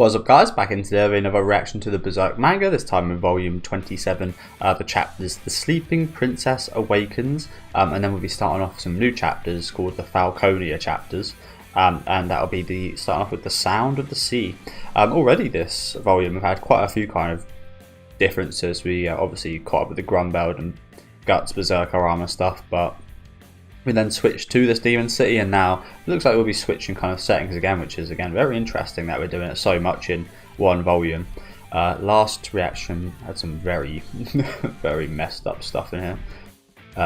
What's up, guys? Back into another reaction to the Berserk manga, this time in volume 27. The chapters The Sleeping Princess Awakens, and then we'll be starting off some new chapters called the Falconia chapters, and that'll be starting off with The Sound of the Sea. Already this volume we've had quite a few kind of differences. We obviously caught up with the Grumbeld and Guts Berserker armor stuff, but we then switched to this Demon City, and now it looks like we'll be switching kind of settings again, which is again very interesting that we're doing it so much in one volume. Last reaction had some very very messed up stuff in here.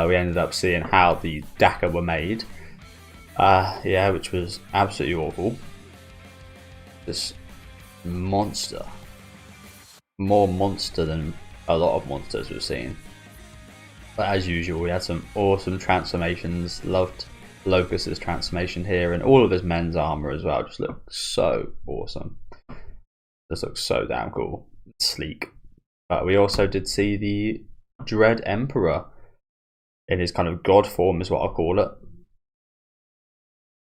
We ended up seeing how the Daka were made, yeah, which was absolutely awful. This monster, more monster than a lot of monsters we've seen. But as usual, we had some awesome transformations. Loved Locust's transformation here, and all of his men's armor as well just looks so awesome. This looks so damn cool, sleek. But we also did see the Dread Emperor in his kind of god form, is what I'll call it.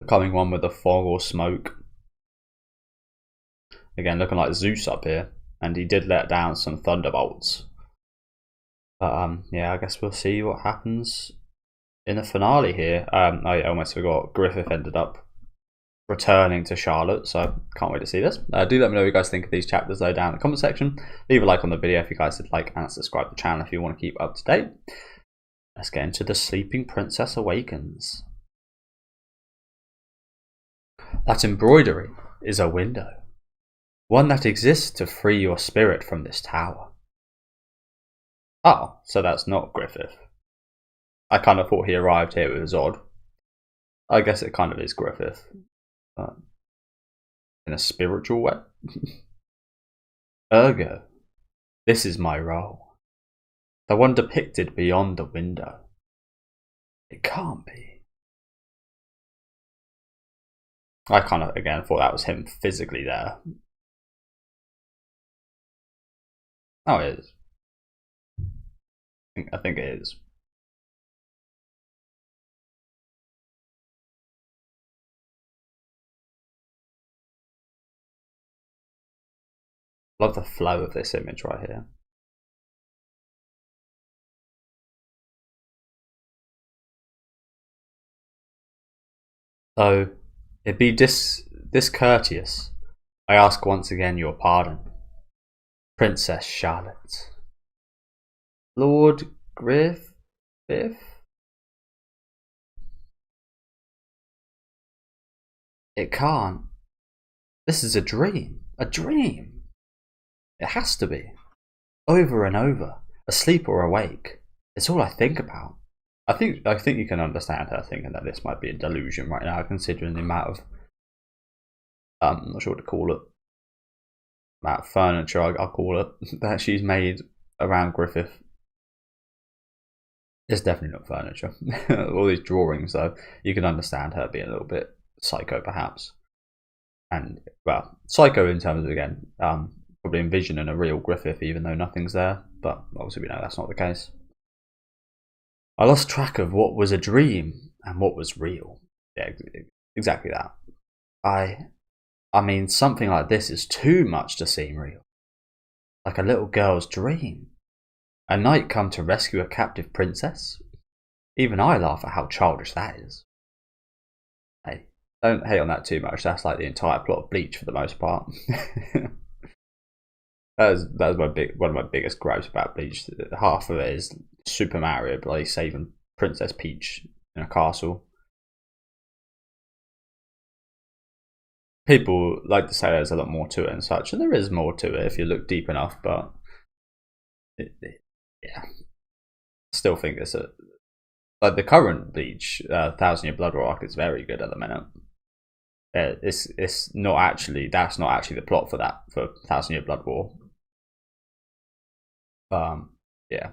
The coming one with the fog or smoke. Again, looking like Zeus up here, and he did let down some thunderbolts. But yeah, I guess we'll see what happens in the finale here. I almost forgot, Griffith ended up returning to Charlotte, so can't wait to see this. Do let me know what you guys think of these chapters though down in the comment section. Leave a like on the video if you guys did like, and subscribe to the channel if you want to keep up to date. Let's get into The Sleeping Princess Awakens. That embroidery is a window, one that exists to free your spirit from this tower. Oh, so that's not Griffith. I kind of thought he arrived here with Zod. I guess it kind of is Griffith, but in a spiritual way. Ergo, this is my role, the one depicted beyond the window. It can't be. I kind of, again, thought that was him physically there. Oh, it is. I think it is. Love the flow of this image right here. So, it be discourteous, I ask once again your pardon, Princess Charlotte. Lord Griffith? It can't. This is a dream. A dream. It has to be. Over and over, asleep or awake. It's all I think about. I think you can understand her thinking that this might be a delusion right now, considering the amount of I'm not sure what to call it. Amount of furniture, I'll call it, that she's made around Griffith. It's definitely not furniture. All these drawings, though, you can understand her being a little bit psycho, perhaps. And, well, psycho in terms of, again, probably envisioning a real Griffith, even though nothing's there. But obviously, we know that's not the case. I lost track of what was a dream and what was real. Yeah, exactly that. I mean, something like this is too much to seem real. Like a little girl's dream. A knight come to rescue a captive princess? Even I laugh at how childish that is. Hey, don't hate on that too much. That's like the entire plot of Bleach for the most part. That was one of my biggest gripes about Bleach. Half of it is Super Mario bloody saving Princess Peach in a castle. People like to say there's a lot more to it and such, and there is more to it if you look deep enough, but yeah, still think it's like the current Bleach 1000-Year Blood War arc is very good at the minute. It's not actually, that's not actually the plot for 1000-Year Blood War. Yeah,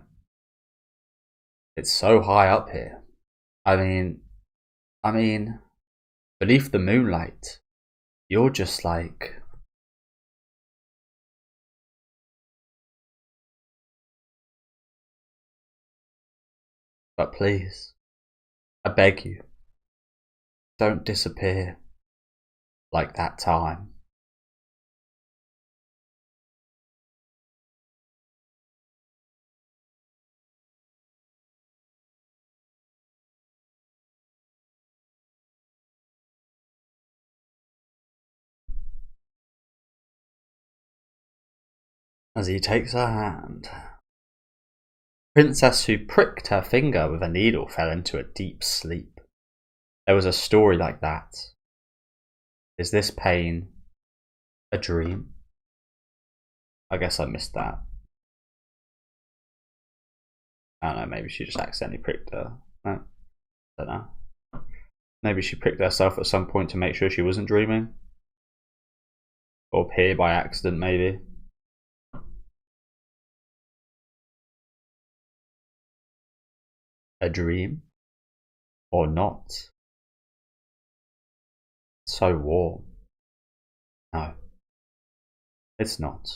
it's so high up here. I mean, beneath the moonlight, you're just like. But please, I beg you, don't disappear like that time. as he takes her hand. Princess who pricked her finger with a needle fell into a deep sleep. There was a story like that. Is this pain a dream? I guess I missed that. I don't know, maybe she just accidentally pricked her. No, I don't know. Maybe she pricked herself at some point to make sure she wasn't dreaming. Or appear by accident, maybe. A dream? Or not? So warm. No, it's not.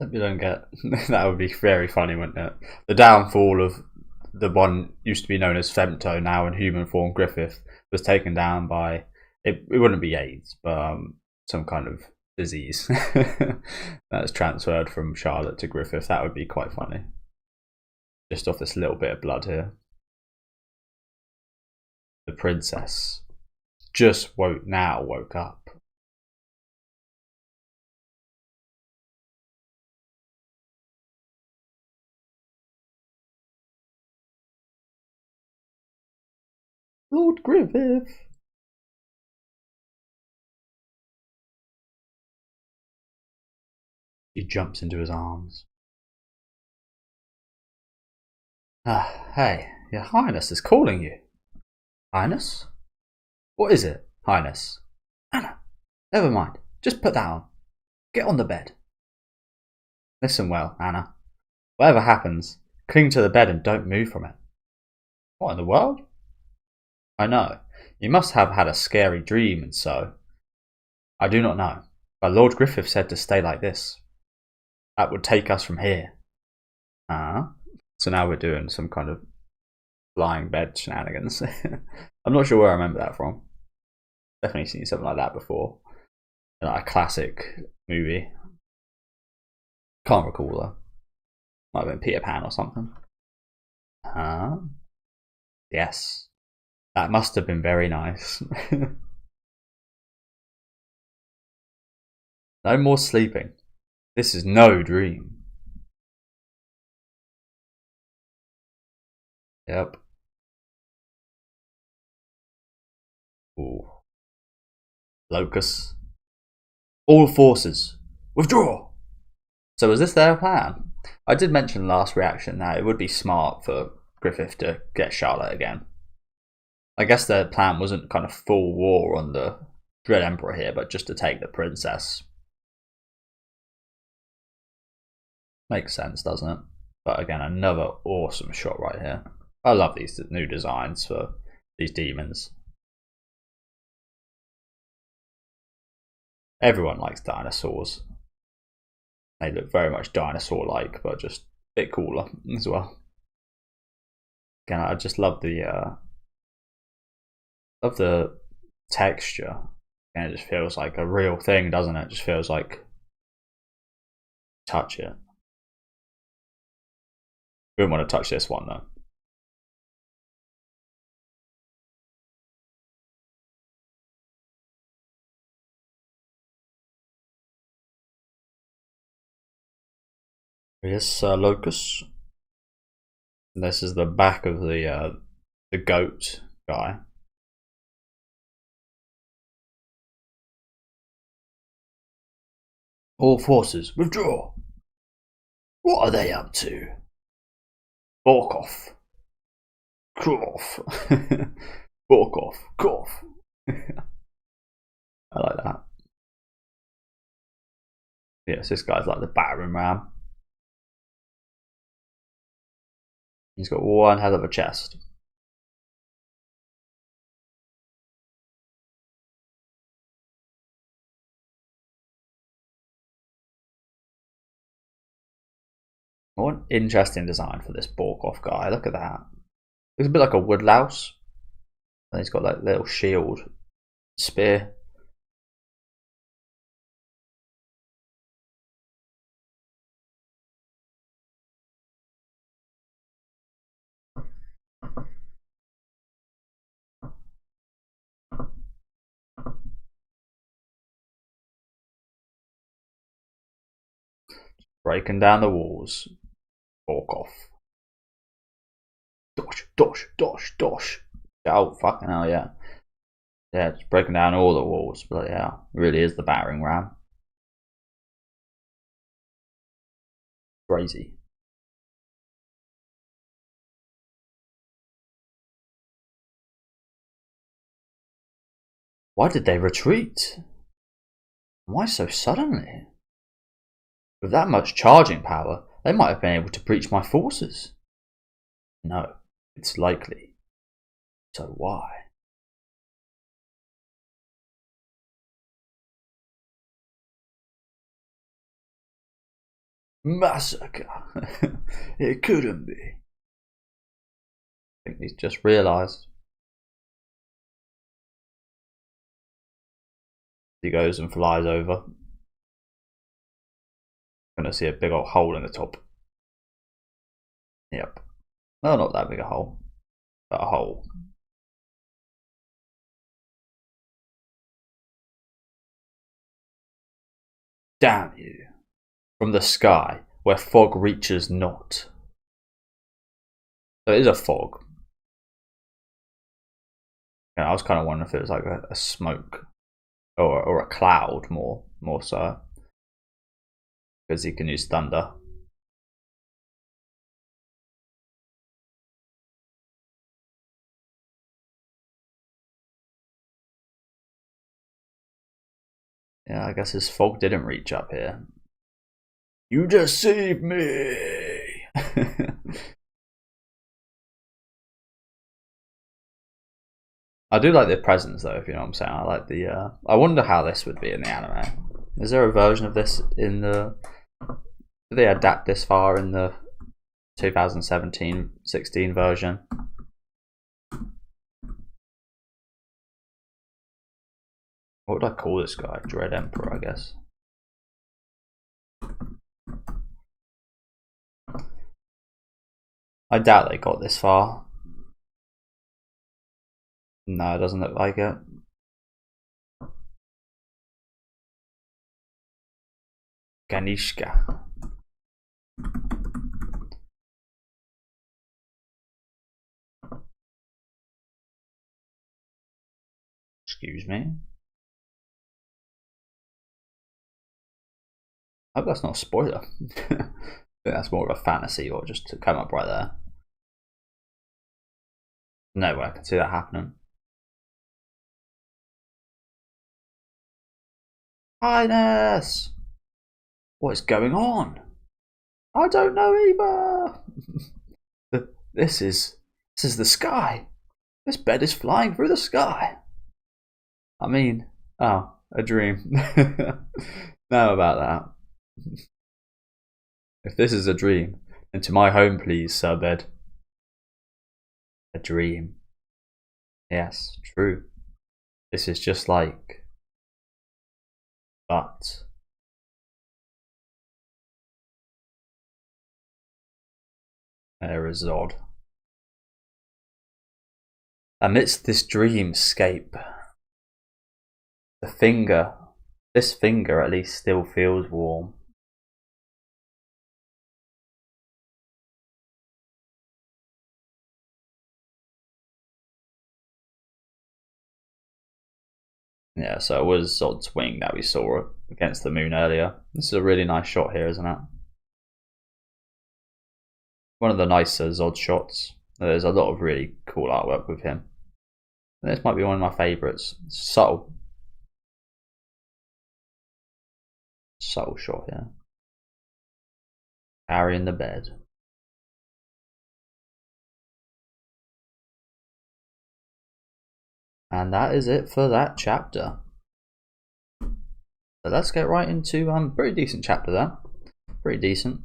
We don't get that would be very funny, wouldn't it? The downfall of the one used to be known as Femto, now in human form Griffith, was taken down by it wouldn't be AIDS, but some kind of disease that's transferred from Charlotte to Griffith. That would be quite funny. Just off this little bit of blood here. The princess just woke up. Lord Griffith. She jumps into his arms. Hey, your Highness is calling you. Highness? What is it, Highness? Anna, never mind. Just put that on. Get on the bed. Listen well, Anna. Whatever happens, cling to the bed and don't move from it. What in the world? I know. You must have had a scary dream and so. I do not know. But Lord Griffith said to stay like this. That would take us from here. So now we're doing some kind of flying bed shenanigans. I'm not sure where I remember that from. Definitely seen something like that before. Like a classic movie. Can't recall though. Might have been Peter Pan or something. Yes. That must have been very nice. No more sleeping. This is no dream. Yep. Ooh. Locus. All forces, withdraw! So was this their plan? I did mention last reaction that it would be smart for Griffith to get Charlotte again. I guess their plan wasn't kind of full war on the Dread Emperor here, but just to take the princess. Makes sense, doesn't it? But again, another awesome shot right here. I love these new designs for these demons. Everyone likes dinosaurs. They look very much dinosaur-like, but just a bit cooler as well. Again, I just love the texture, and it just feels like a real thing, doesn't it? It just feels like touch it. We wouldn't want to touch this one though. Here's Sir Locus. This is the back of the goat guy. All forces, withdraw! What are they up to? Balk off. Cough. Balk off. Cough. I like that. Yes, this guy's like the battering ram. He's got one hell of a chest. What an interesting design for this Borkoff guy. Look at that. Looks a bit like a woodlouse. And he's got like little shield, spear. Breaking down the walls. Walk off. Dosh, dosh, dosh, dosh. Oh, fucking hell, yeah. Yeah, just breaking down all the walls. But yeah, really is the battering ram. Crazy. Why did they retreat? Why so suddenly? With that much charging power, they might have been able to breach my forces. No, it's likely. So why? Massacre! It couldn't be. I think he's just realised. He goes and flies over. Gonna see a big old hole in the top. Yep. No, not that big a hole, but a hole. Damn you. From the sky, where fog reaches not. So it is a fog. Yeah, I was kind of wondering if it was like a smoke or a cloud more so. Because he can use thunder. Yeah, I guess his fog didn't reach up here. You deceived me! I do like the presents though, if you know what I'm saying. I like the, I wonder how this would be in the anime. Is there a version of this in the... Did they adapt this far in the 2017-16 version? What would I call this guy? Dread Emperor, I guess. I doubt they got this far. No, it doesn't look like it. Ganishka. Excuse me. I hope that's not a spoiler. I think that's more of a fantasy or just to come up right there. No way I can see that happening. Highness! What is going on? I don't know either. This is the sky. This bed is flying through the sky. I mean, oh, a dream. Know about that. If this is a dream, then to my home, please, sir bed. A dream. Yes, true. This is just like... But... There is Zod. Amidst this dreamscape, this finger at least still feels warm. Yeah, so it was Zod's wing that we saw against the moon earlier. This is a really nice shot here, isn't it? One of the nicer Zod shots. There's a lot of really cool artwork with him. And this might be one of my favourites. Subtle shot here. Carrying the bed. And that is it for that chapter. So let's get right into pretty decent chapter there. Pretty decent.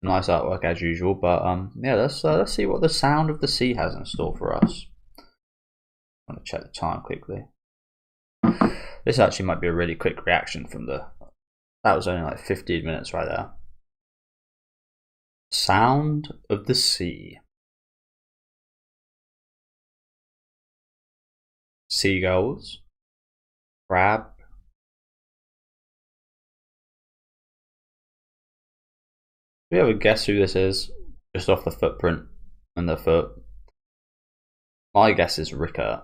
Nice artwork as usual, but yeah, let's see what the Sound of the Sea has in store for us. I'm gonna check the time quickly. This actually might be a really quick reaction from the... That was only like 15 minutes right there. Sound of the Sea. Seagulls. Crab. Do you ever guess who this is? Just off the footprint and the foot. My guess is Rickert.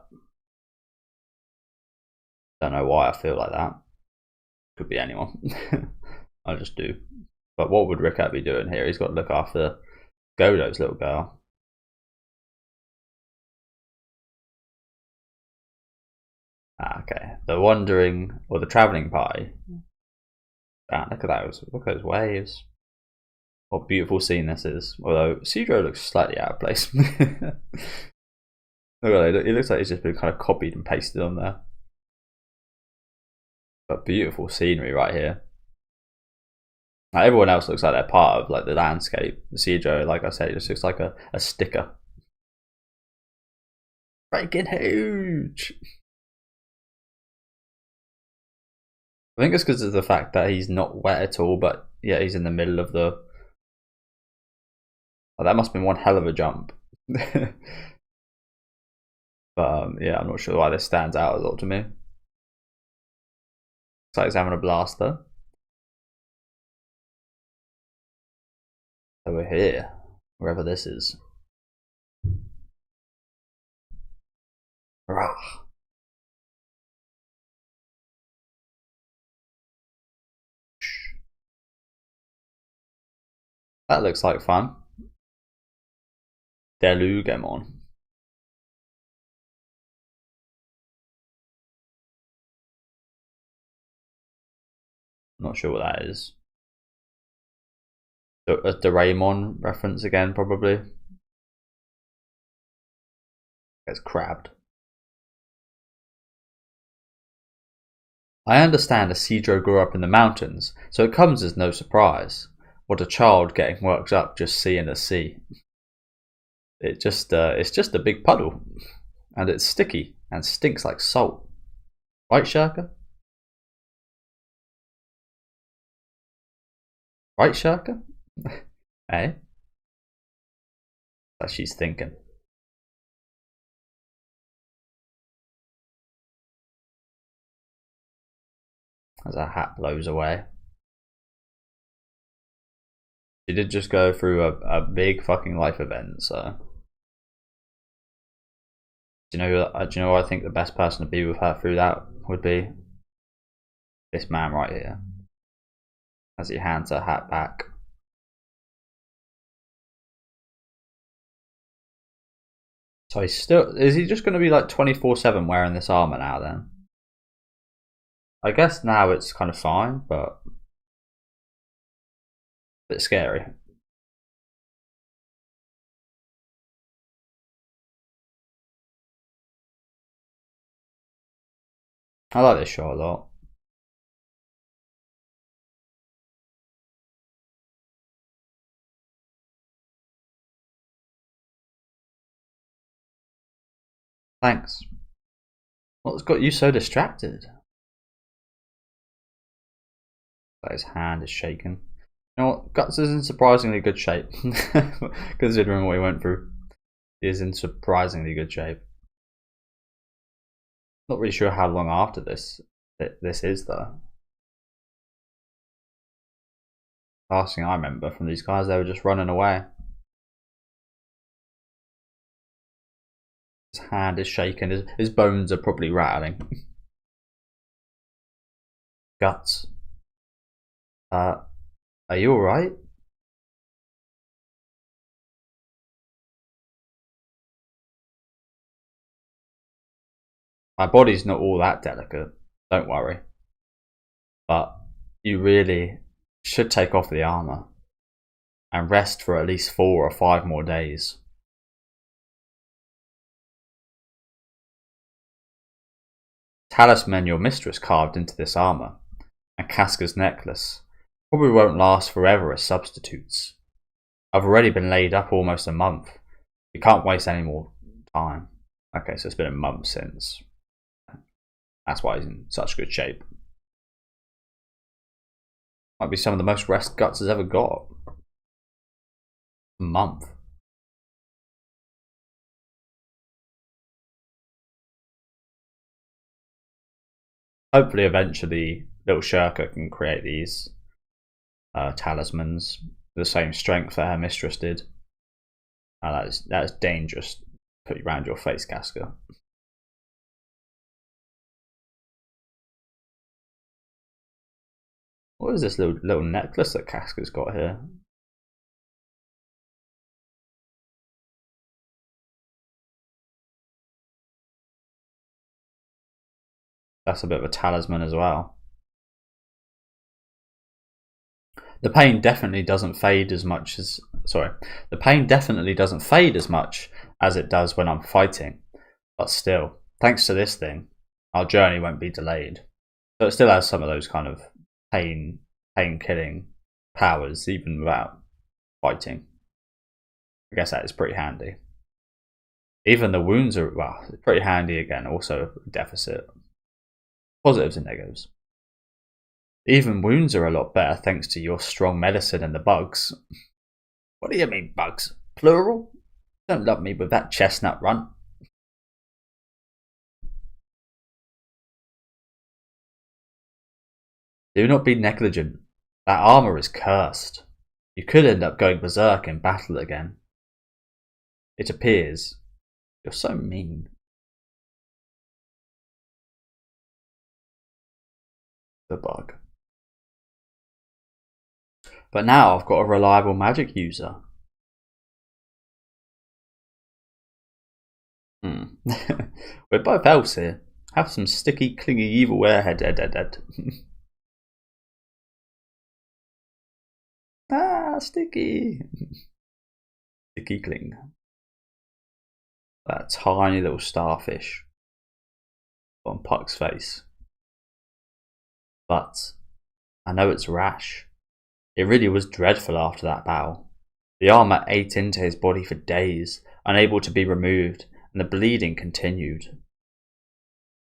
Don't know why I feel like that. Could be anyone. I just do. But what would Rickert be doing here? He's got to look after Godo's little girl. Okay, the wandering or the travelling party. Look at those! Look at those waves. What a beautiful scene this is. Although Cedro looks slightly out of place. Look at it. It looks like it's just been kind of copied and pasted on there. But beautiful scenery right here. Like, everyone else looks like they're part of like the landscape. Cedro, like I said, it just looks like a sticker. Freaking huge! I think it's because of the fact that he's not wet at all, but yeah, he's in the middle of the... Oh, that must have been one hell of a jump. But yeah, I'm not sure why this stands out a lot to me. Looks like he's having a blast though. So we're here, wherever this is. Rah. That looks like fun. Delugemon. Not sure what that is. A Doraemon reference again, probably. It's crabbed. I understand a Cedro grew up in the mountains, so it comes as no surprise. What a child getting worked up just seeing a sea. It's just a big puddle, and it's sticky and stinks like salt. Right, Shirka? Right, Shirka? Eh? That's what she's thinking. As her hat blows away. She did just go through a big fucking life event, so... Do you know what I think the best person to be with her through that would be? This man right here. As he hands her hat back. So he's still... Is he just going to be like 24/7 wearing this armor now then? I guess now it's kind of fine, but... a bit scary. I like this shot a lot. Thanks. What's got you so distracted? His hand is shaking. You know what? Guts is in surprisingly good shape. Considering what he went through. He is in surprisingly good shape. Not really sure how long after this is though. Last thing I remember from these guys, they were just running away. His hand is shaking, his bones are probably rattling. Guts. Are you alright? My body's not all that delicate, don't worry. But you really should take off the armor and rest for at least 4 or 5 more days. Talisman your mistress carved into this armor, and Casca's necklace probably won't last forever as substitutes. I've already been laid up almost a month. We can't waste any more time. Okay, so it's been a month since. That's why he's in such good shape. Might be some of the most rest Guts has ever got. A month. Hopefully eventually little Shirka can create these talismans The same strength that her mistress did. Oh, that is dangerous. Put you around your face, Casca. What is this little necklace that Casca's got here? That's a bit of a talisman as well. The pain definitely doesn't fade as much as... Sorry. The pain definitely doesn't fade as much as it does when I'm fighting. But still, thanks to this thing, our journey won't be delayed. So it still has some of those kind of pain-killing powers, even without fighting. I guess that is pretty handy. Even the wounds are, well, pretty handy again, also a deficit. Positives and negatives. Even wounds are a lot better thanks to your strong medicine and the bugs. What do you mean bugs? Plural? Don't love me with that chestnut runt. Do not be negligent. That armour is cursed. You could end up going berserk in battle again. It appears. You're so mean. The bug. But now I've got a reliable magic user. We're both elves here. Have some sticky, clingy evil airhead. Ah, sticky. Sticky cling. That tiny little starfish on Puck's face. But I know it's rash. It really was dreadful after that battle. The armour ate into his body for days, unable to be removed, and the bleeding continued.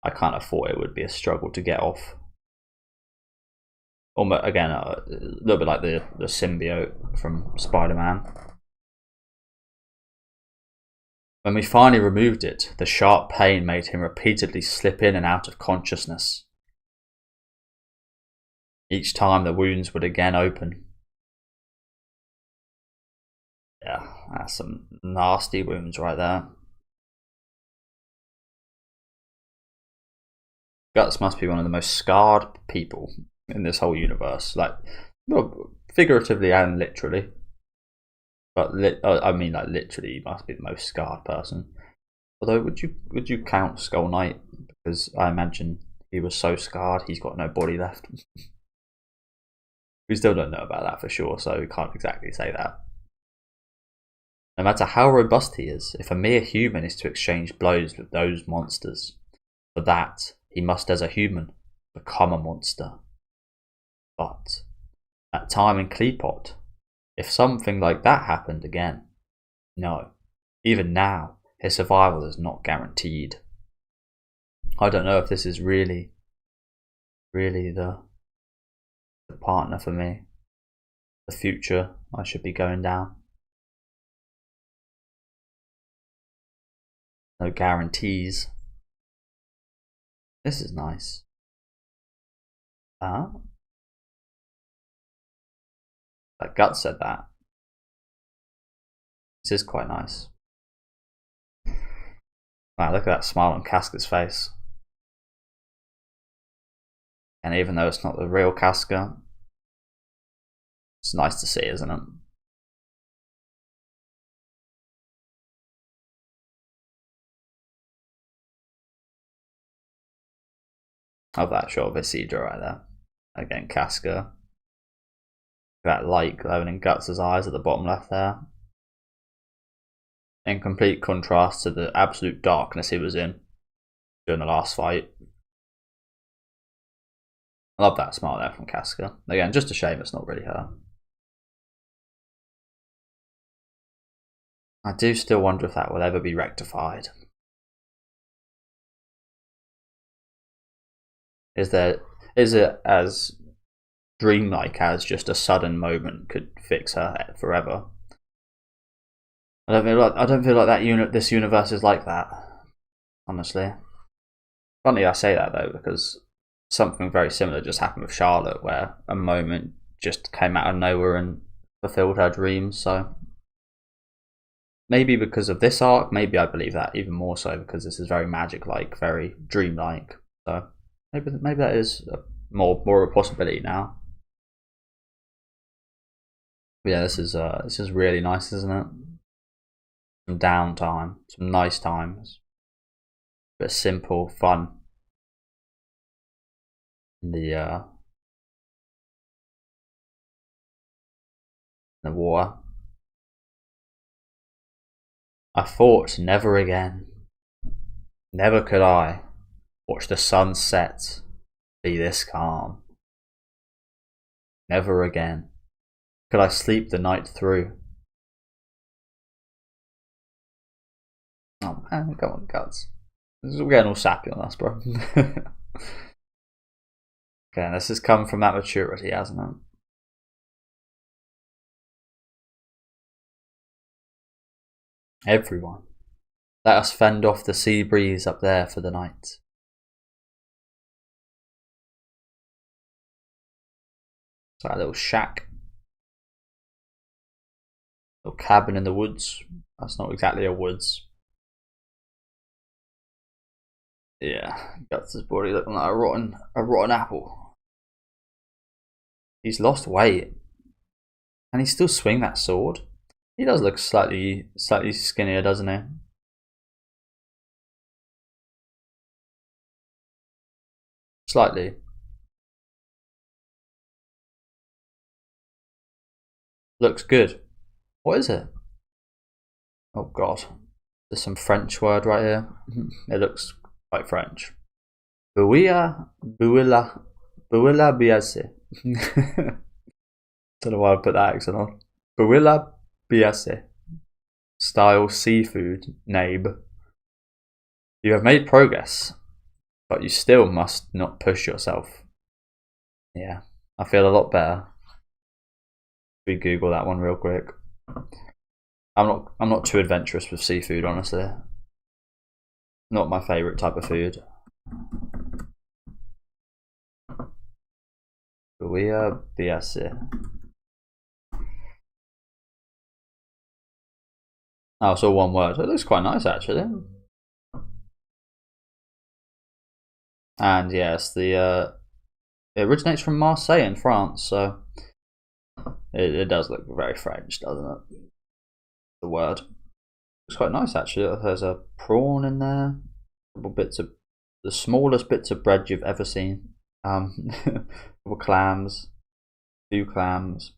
I kind of thought it would be a struggle to get off. Almost, again, a little bit like the symbiote from Spider-Man. When we finally removed it, the sharp pain made him repeatedly slip in and out of consciousness. Each time the wounds would again open. Yeah, that's some nasty wounds right there. Guts must be one of the most scarred people in this whole universe. Like, well, figuratively and literally. But I mean, like, literally, he must be the most scarred person. Although, would you count Skull Knight? Because I imagine he was so scarred, he's got no body left. We still don't know about that for sure, so we can't exactly say that. No matter how robust he is, if a mere human is to exchange blows with those monsters, for that, he must, as a human, become a monster. But, that time in Kleepot, if something like that happened again, no, even now, his survival is not guaranteed. I don't know if this is really the partner for me, the future I should be going down. No guarantees. This is nice. That Gut said that. This is quite nice. Wow, look at that smile on Casca's face. And even though it's not the real Casca, it's nice to see, isn't it? Of that shot of Isidra right there. Again, Casca. That light glowing in Guts' eyes at the bottom left there. In complete contrast to the absolute darkness he was in during the last fight. I love that smile there from Casca. Again, just a shame it's not really her. I do still wonder if that will ever be rectified. Is it as dreamlike as just a sudden moment could fix her forever? I don't feel like this universe is like that. Honestly, funny I say that though, because something very similar just happened with Charlotte, where a moment just came out of nowhere and fulfilled her dreams. So maybe because of this arc, maybe I believe that even more so because this is very magic-like, very dream-like. So maybe that is more of a possibility now. But yeah, this is really nice, isn't it? Some downtime, some nice times, but simple fun. The water. I thought never again. Never could I watch the sun set, be this calm. Never again could I sleep the night through. Oh man, come on, guts. We're getting all sappy on us, bro. Okay, this has come from that maturity, hasn't it? Everyone, let us fend off the sea breeze up there for the night. It's like a little shack. Little cabin in the woods. That's not exactly a woods. Yeah, Guts' body looking like a rotten apple. He's lost weight. Can he still swing that sword? He does look slightly skinnier, doesn't he? Slightly. Looks good. What is it? Oh god. There's some French word right here. It looks quite French. Buia biase. Don't know why I put that accent on. Buia biase. Style seafood, nabe. You have made progress, but you still must not push yourself. Yeah, I feel a lot better. We Google that one real quick. I'm not too adventurous with seafood, honestly. Not my favourite type of food. Buia biase. Oh, it's all one word. It looks quite nice actually. And yes, it originates from Marseille in France, so it does look very French, doesn't it? The word looks quite nice actually. There's a prawn in there, a couple bits of the smallest bits of bread you've ever seen. Couple clams, 2 clams.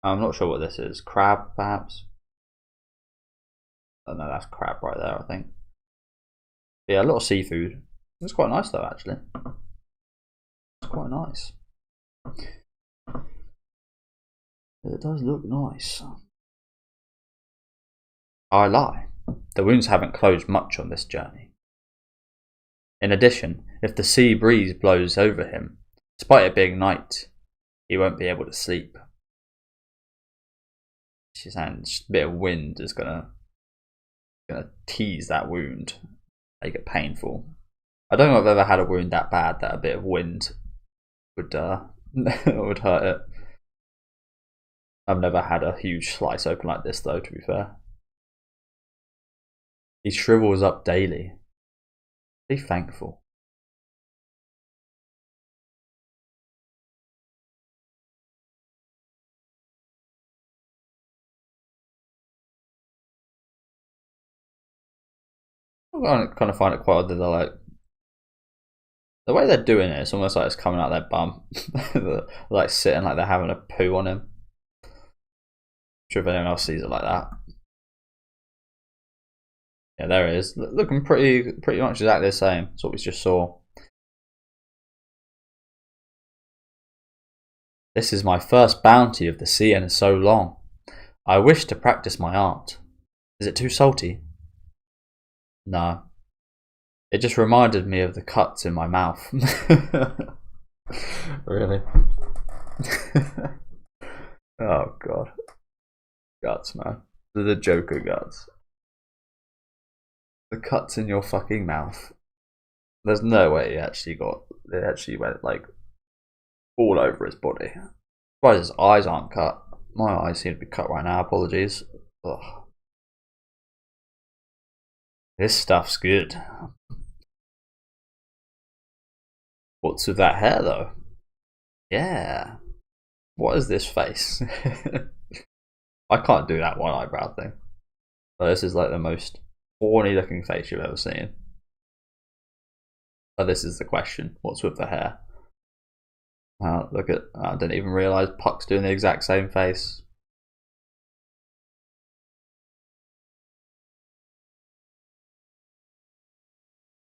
I'm not sure what this is. Crab, perhaps. Oh no, that's crab right there, I think. Yeah, a lot of seafood. It's quite nice though, actually. It's quite nice. It does look nice. I lie. The wounds haven't closed much on this journey. In addition, if the sea breeze blows over him, despite it being night, he won't be able to sleep. She's saying just a bit of wind is gonna tease that wound, make it painful. I don't know if I've ever had a wound that bad that a bit of wind would would hurt it. I've never had a huge slice open like this though, to be fair. He shrivels up daily. Be thankful. I kind of find it quite odd that they're like, the way they're doing it, it's almost like it's coming out their bum. They're like sitting like they're having a poo on him. I'm sure if anyone else sees it like that. Yeah, there it is. Looking pretty much exactly the same. That's what we just saw. This is my first bounty of the sea in so long. I wish to practice my art. Is it too salty? No. It just reminded me of the cuts in my mouth. Really? Oh god. Guts, man. The Joker guts. The cuts in your fucking mouth. There's no way it actually went like all over his body. Surprised his eyes aren't cut. My eyes seem to be cut right now, apologies. Ugh. This stuff's good. What's with that hair though? Yeah. What is this face? I can't do that one eyebrow thing. But this is like the most horny looking face you've ever seen. But this is the question. What's with the hair? Look at, I didn't even realise Puck's doing the exact same face.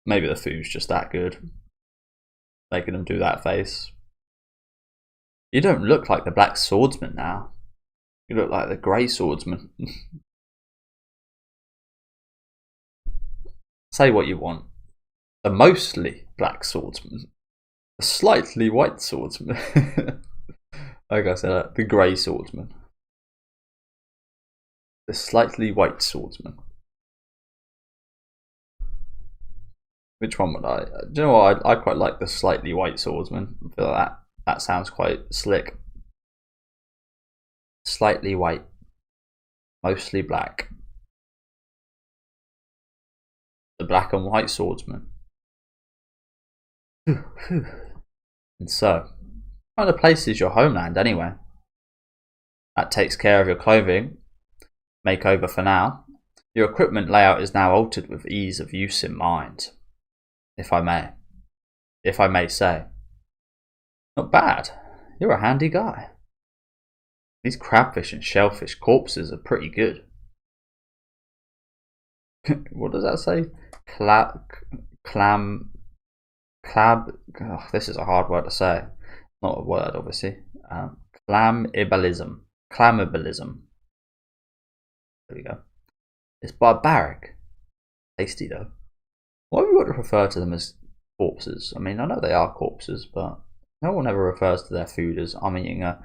Maybe the food's just that good, making him do that face. You don't look like the Black Swordsman now. You look like the Grey Swordsman. Say what you want. The mostly Black Swordsman. The slightly White Swordsman. Like I said, the Grey Swordsman. The slightly White Swordsman. Which one would I? Do you know what? I quite like the slightly White Swordsman. I feel like that sounds quite slick. Slightly white, mostly black. The Black and White Swordsman. And so, what kind of place is your homeland anyway? That takes care of your clothing. Makeover for now. Your equipment layout is now altered with ease of use in mind. If I may say. Not bad. You're a handy guy. These crabfish and shellfish corpses are pretty good. What does that say? Clam. Oh, this is a hard word to say. Not a word, obviously. Clamibalism. Clamibalism. There we go. It's barbaric. Tasty though. Why have we got to refer to them as corpses? I mean, I know they are corpses, but no one ever refers to their food as I'm eating a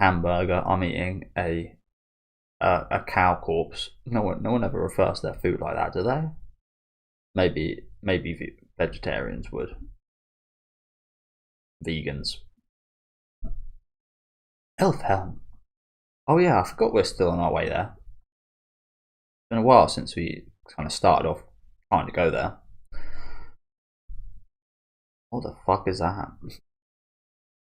hamburger, I'm eating a cow corpse. No one ever refers to their food like that, do they? Maybe vegetarians would. Vegans. Elfhelm. Oh yeah, I forgot we're still on our way there. It's been a while since we kind of started off trying to go there. What the fuck is that?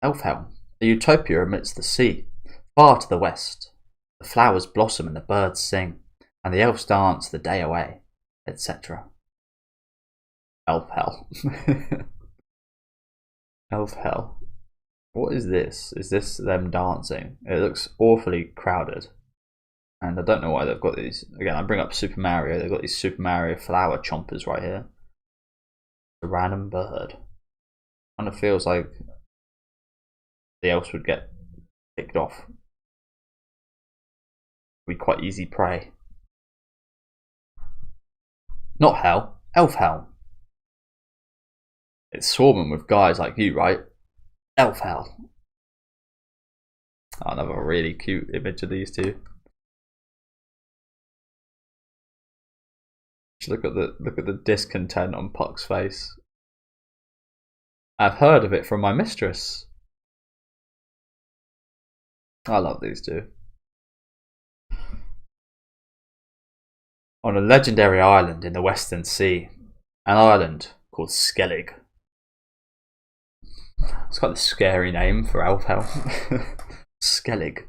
Elfhelm, a utopia amidst the sea, far to the west. The flowers blossom and the birds sing, and the elves dance the day away, etc. Elfhell. Elfhell. What is this? Is this them dancing? It looks awfully crowded. And I don't know why they've got these. Again, I bring up Super Mario. They've got these Super Mario flower chompers right here. A random bird. Kind of feels like the elves would get picked off. Be quite easy prey. Not hell. Elfhelm. It's swarming with guys like you, right? Elfhell. Oh, another really cute image of these two. Just look at the discontent on Puck's face. I've heard of it from my mistress. I love these two. On a legendary island in the Western Sea, an island called Skellig. It's got a scary name for Elfhelm. Skellig.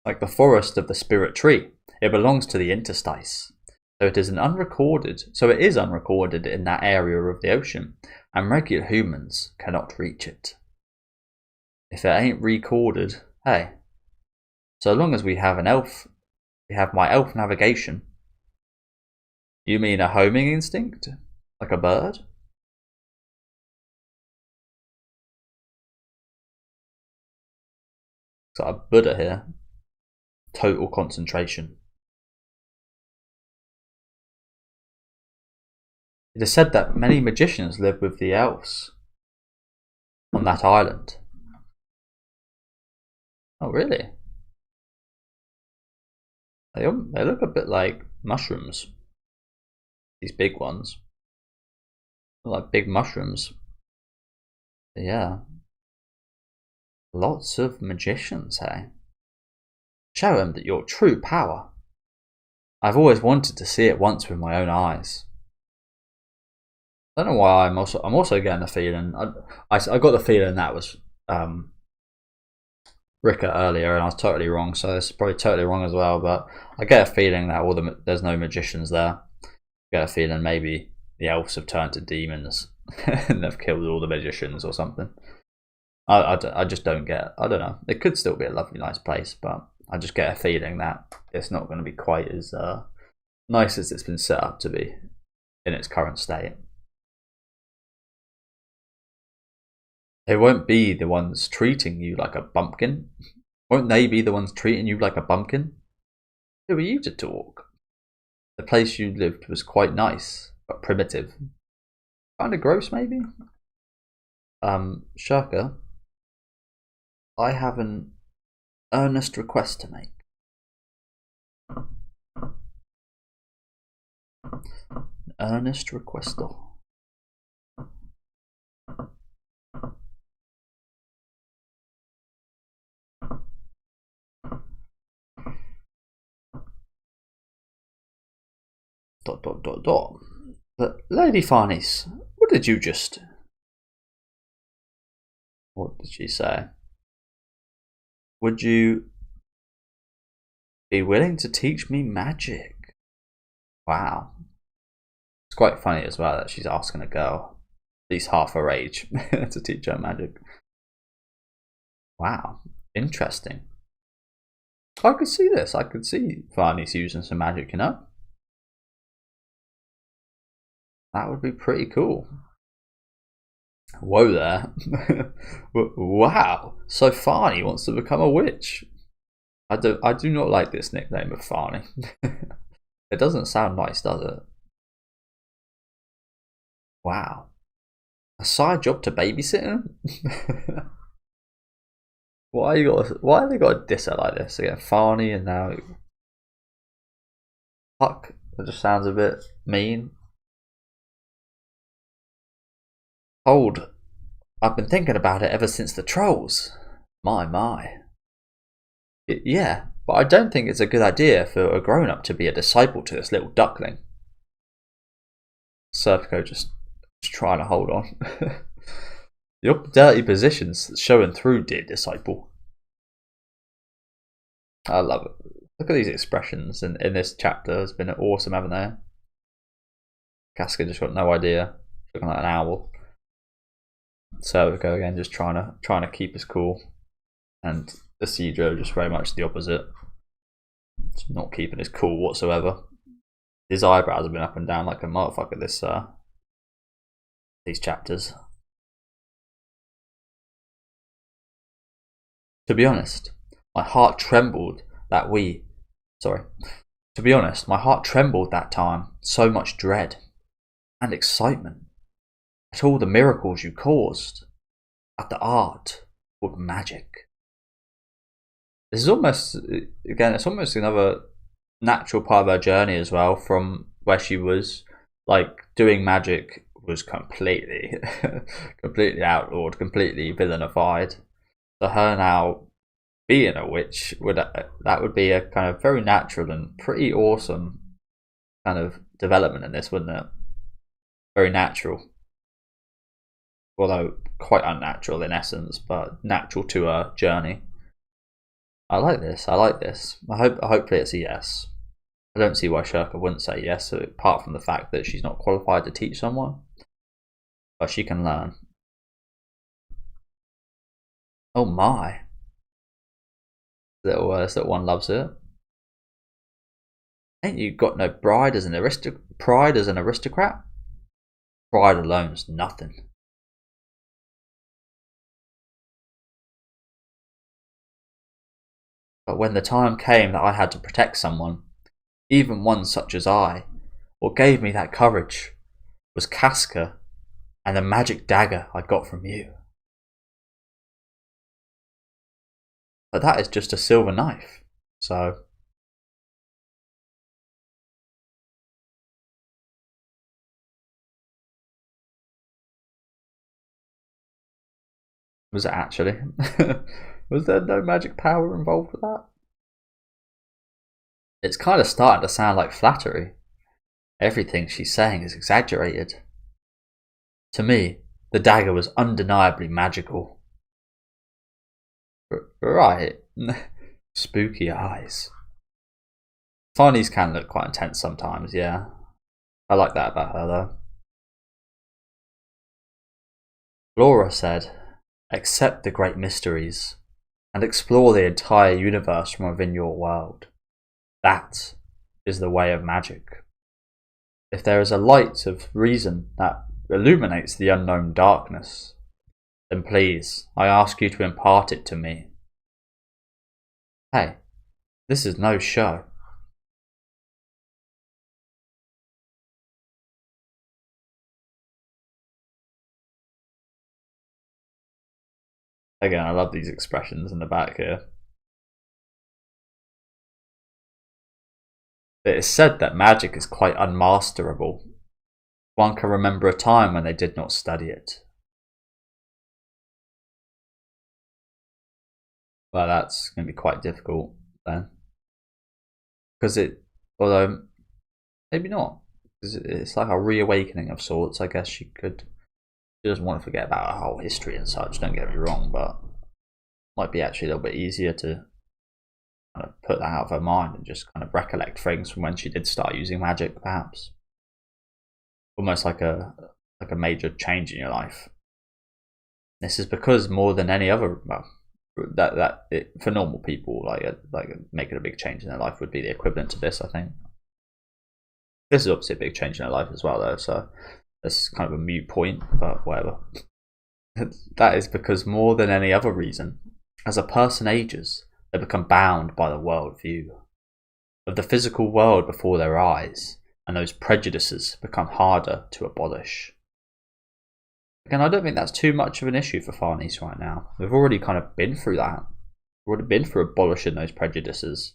Like the forest of the spirit tree, it belongs to the interstice. So it is unrecorded in that area of the ocean, and regular humans cannot reach it. If it ain't recorded, hey, so long as we have an elf, we have my elf navigation. You mean a homing instinct? Like a bird? Got a Buddha here. Total concentration. It is said that many magicians live with the elves on that island. Oh, really? They look a bit like mushrooms. These big ones. Look like big mushrooms. But yeah. Lots of magicians, hey? Show them that your true power. I've always wanted to see it once with my own eyes. I don't know why I'm also getting the feeling. I got the feeling that was Rika earlier, and I was totally wrong. So it's probably totally wrong as well. But I get a feeling that there's no magicians there. I get a feeling maybe the elves have turned to demons and they've killed all the magicians or something. I just don't get. I don't know. It could still be a lovely, nice place, but I just get a feeling that it's not going to be quite as nice as it's been set up to be in its current state. They won't be the ones treating you like a bumpkin. Won't they be the ones treating you like a bumpkin? Who are you to talk? The place you lived was quite nice, but primitive. Kind of gross, maybe? Shirka, I have an earnest request to make. Earnest requester. But Lady Farnese, what did you just... What did she say? Would you be willing to teach me magic? Wow. It's quite funny as well that she's asking a girl, at least half her age, to teach her magic. Wow. Interesting. I could see this. I could see Farnese using some magic, you know? That would be pretty cool. Whoa there. Wow. So Farnese wants to become a witch. I do not like this nickname of Farnese. It doesn't sound nice, does it? Wow. A side job to babysitting? Why have they got to diss her like this again? Farnese and now Puck. It just sounds a bit mean. Hold. I've been thinking about it ever since the trolls. My. Yeah, but I don't think it's a good idea for a grown-up to be a disciple to this little duckling. Serpico just trying to hold on. Your dirty positions showing through, dear disciple. I love it. Look at these expressions in this chapter. It's been awesome, haven't they? Casca just got no idea. Looking like an owl. Serpico again, just trying to keep us cool, and Isidro just very much the opposite. Just not keeping his cool whatsoever. His eyebrows have been up and down like a motherfucker these chapters. To be honest, my heart trembled that time. So much dread and excitement at all the miracles you caused, at the art called magic. This is almost, again, it's almost another natural part of her journey as well, from where she was like doing magic was completely outlawed, completely villainified. So her now being a witch would be a kind of very natural and pretty awesome kind of development in this, wouldn't it? Very natural. Although quite unnatural in essence, but natural to her journey. I like this. Hopefully it's a yes. I don't see why Shirka wouldn't say yes, apart from the fact that she's not qualified to teach someone. But she can learn. Oh my. Little one loves it. Ain't you got no pride as an aristocrat? Pride alone's nothing. But when the time came that I had to protect someone, even one such as I, what gave me that courage was Casca and the magic dagger I got from you. But that is just a silver knife, so Was it actually? Was there no magic power involved with that? It's kind of starting to sound like flattery. Everything she's saying is exaggerated. To me, the dagger was undeniably magical. Right. Spooky eyes. Farnese can look quite intense sometimes, yeah. I like that about her, though. Laura said, accept the great mysteries and explore the entire universe from within your world. That is the way of magic. If there is a light of reason that illuminates the unknown darkness, then please, I ask you to impart it to me. Hey, this is no show. Again, I love these expressions in the back here. It is said that magic is quite unmasterable. One can remember a time when they did not study it. Well, that's going to be quite difficult then. Because although, maybe not. Because it's like a reawakening of sorts, I guess she doesn't want to forget about her whole history and such, don't get me wrong, but it might be actually a little bit easier to kind of put that out of her mind and just kind of recollect things from when she did start using magic, perhaps. Almost like a major change in your life. This is because more than any other, well, for normal people, like making a big change in their life would be the equivalent to this, I think. This is obviously a big change in their life as well, though, so this is kind of a moot point, but whatever. That is because more than any other reason, as a person ages, they become bound by the world view of the physical world before their eyes, and those prejudices become harder to abolish. Again, I don't think that's too much of an issue for Farnese right now. We've already kind of been through that. We've already been through abolishing those prejudices.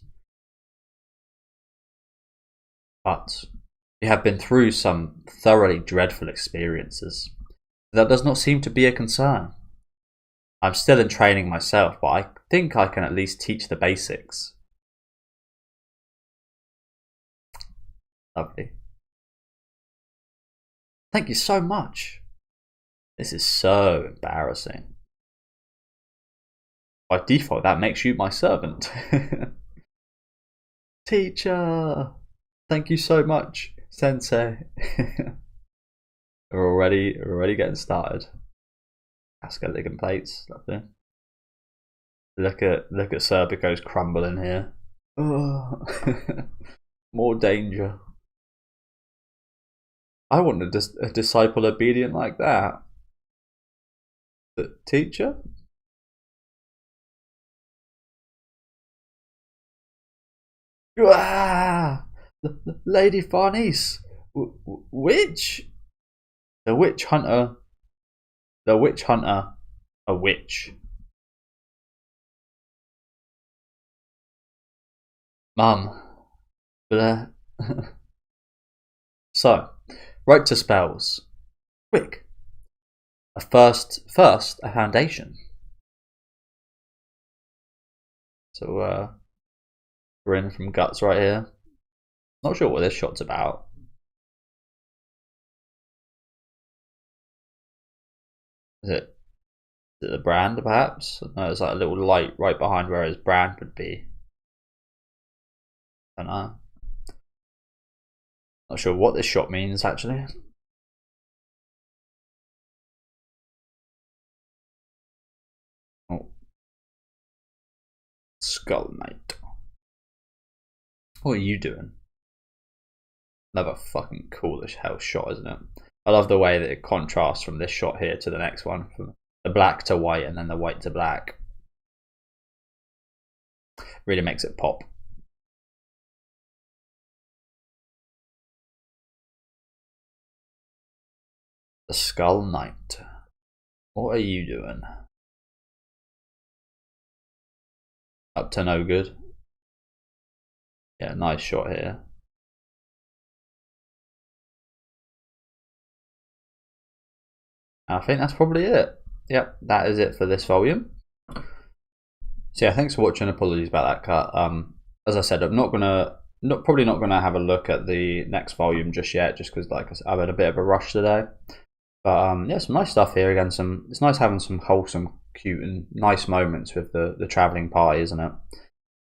But we have been through some thoroughly dreadful experiences. That does not seem to be a concern. I'm still in training myself, but I think I can at least teach the basics. Lovely. Thank you so much. This is so embarrassing. By default, that makes you my servant. Teacher! Thank you so much, Sensei. We're already getting started. Ascoligan plates, lovely. Look at Serpico's crumbling here. Oh. More danger. I want a disciple obedient like that. The teacher? Ah! Lady Farnese! Witch? The witch hunter. The witch hunter. A witch. Mum. Blah. So, write to spells. Quick. First, a foundation. So, we're in from guts right here. Not sure what this shot's about. Is it the brand, perhaps? No, there's like a little light right behind where his brand would be. I don't know. Not sure what this shot means, actually. Oh. Skull Knight. What are you doing? Another fucking cool as hell shot, isn't it? I love the way that it contrasts from this shot here to the next one, from the black to white and then the white to black. Really makes it pop. The Skull Knight. What are you doing? Up to no good. Yeah, nice shot here. I think that's probably it. yep, that is it for this volume. So yeah, thanks for watching. Apologies about that cut. As I said, I'm probably not gonna have a look at the next volume just yet, just because like I've had a bit of a rush today. But yeah, some nice stuff here again. It's nice having some wholesome, cute, and nice moments with the traveling party, isn't it?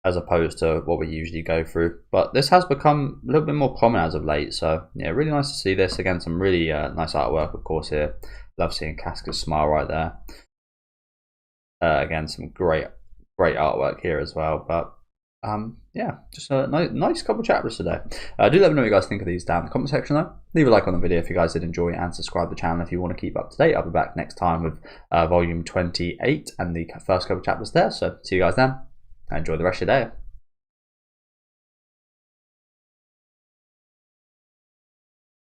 As opposed to what we usually go through. But this has become a little bit more common as of late. So yeah, really nice to see this again. Some really nice artwork, of course. Here, love seeing Casca's smile right there. Again, some great artwork here as well. But yeah, just a nice couple chapters today. Do let me know what you guys think of these down in the comment section though. Leave a like on the video if you guys did enjoy it, and subscribe to the channel if you want to keep up to date. I'll be back next time with volume 28 and the first couple chapters there. So see you guys then. Enjoy the rest of your day.